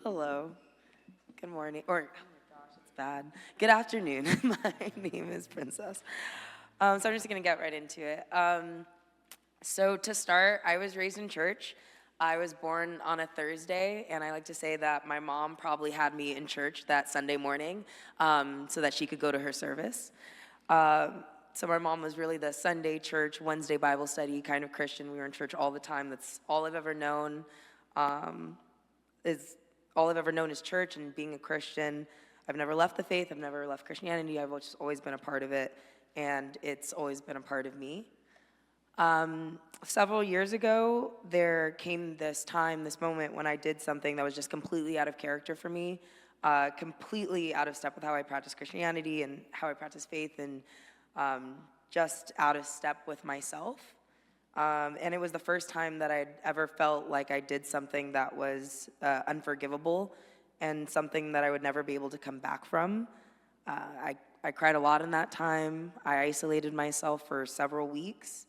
Hello. Good morning. Or, oh my gosh, it's bad. Good afternoon. My name is Princess. So I'm just going to get right into it. So to start, I was raised in church. I was born on a Thursday, and I like to say that my mom probably had me in church that Sunday morning so that she could go to her service. So my mom was really the Sunday church, Wednesday Bible study kind of Christian. We were in church all the time. That's all I've ever known. Is all I've ever known is church and being a Christian. I've never left the faith. I've never left Christianity. I've just always been a part of it, and it's always been a part of me. Several years ago, there came this moment when I did something that was just completely out of character for me, completely out of step with how I practice Christianity and how I practice faith, and just out of step with myself. And it was the first time that I'd ever felt like I did something that was unforgivable and something that I would never be able to come back from. I cried a lot in that time. I isolated myself for several weeks.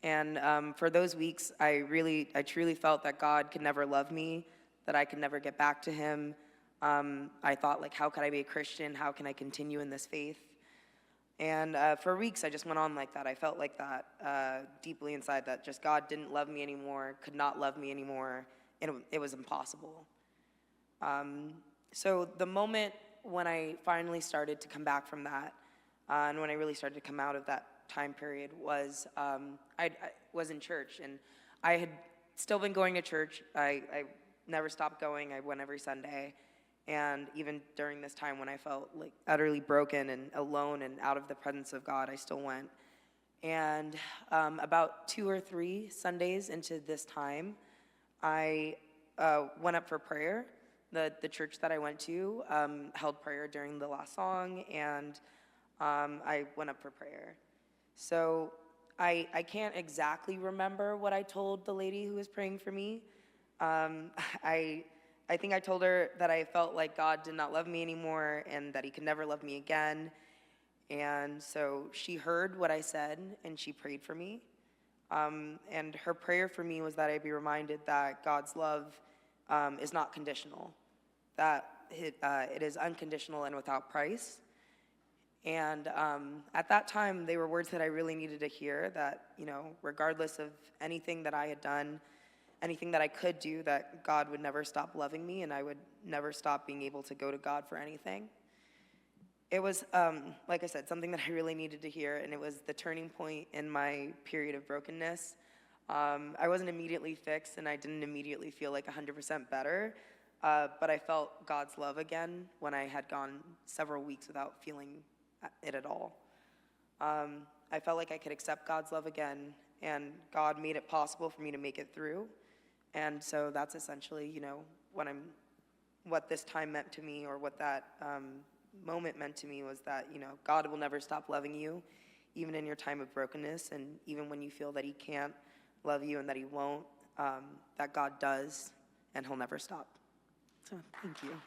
And for those weeks, I truly felt that God could never love me, that I could never get back to him. I thought, like, how could I be a Christian? How can I continue in this faith? And for weeks, I just went on like that. I felt like that deeply inside, that just God didn't love me anymore, could not love me anymore, and it was impossible. So the moment when I finally started to come back from that, and when I really started to come out of that time period was I was in church, and I had still been going to church. I never stopped going. I went every Sunday. And even during this time when I felt like utterly broken and alone and out of the presence of God, I still went. And about 2 or 3 Sundays into this time, I went up for prayer. The church that I went to held prayer during the last song, and I went up for prayer. So I can't exactly remember what I told the lady who was praying for me. I think I told her that I felt like God did not love me anymore and that he could never love me again. And so she heard what I said, and she prayed for me. And her prayer for me was that I be reminded that God's love is not conditional, that it is unconditional and without price. And at that time, they were words that I really needed to hear, that, regardless of anything that I had done, anything that I could do, that God would never stop loving me, and I would never stop being able to go to God for anything. It was, like I said, something that I really needed to hear, and it was the turning point in my period of brokenness. I wasn't immediately fixed, and I didn't immediately feel like 100% better, but I felt God's love again when I had gone several weeks without feeling it at all. I felt like I could accept God's love again, and God made it possible for me to make it through. And so that's essentially, what this time meant to me, or what that moment meant to me, was that, God will never stop loving you, even in your time of brokenness, and even when you feel that he can't love you and that he won't, that God does, and he'll never stop. So thank you.